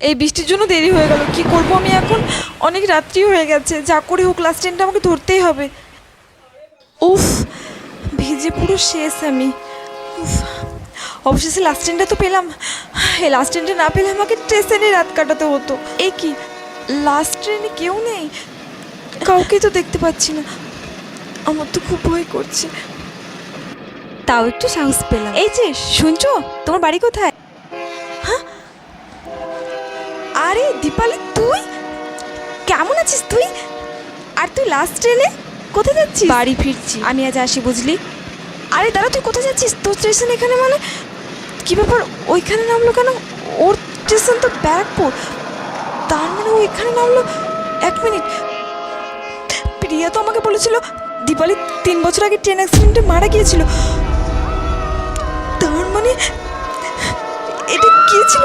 এই বৃষ্টির জন্য দেরি হয়ে গেল। কি করব আমি এখন? অনেক রাত্রি হয়ে গেছে, যা করে হোক লাস্ট ট্রেনটা আমাকে ধরতেই হবে। উফ, ভিজে পুরো শেষ আমি। উফ, অবশেষে লাস্ট ট্রেনটা তো পেলাম। এই লাস্ট ট্রেনটা না পেলে আমাকে স্টেশনে রাত কাটাতে হতো। এই কি, লাস্ট ট্রেনে কেউ নেই? কাউকে তো দেখতে পাচ্ছি না। আমার তো খুব ভয় করছে। তাও একটু সাহস পেলাম। এই যে শুনছো, তোমার বাড়ি কোথায়? হ্যাঁ, আরে দীপালি, তুই কেমন আছিস? তুই আর তুই লাস্ট ট্রেনে কোথায় যাচ্ছিস? বাড়ি ফিরছি, আমি আজ আসি, বুঝলি? আরে দাঁড়া, তুই কোথায় যাচ্ছিস? তোর স্টেশন এখানে মানে কি ব্যাপার? ওইখানে নামলো কেন? ওর স্টেশন তো ব্যারাকপুর, তার মানে ওইখানে নামলো। এক মিনিট, প্রিয়া তো আমাকে বলেছিল দীপালি 3 বছর আগে ট্রেন অ্যাক্সিডেন্টে মারা গিয়েছিল। তার মানে এটা কি ছিল?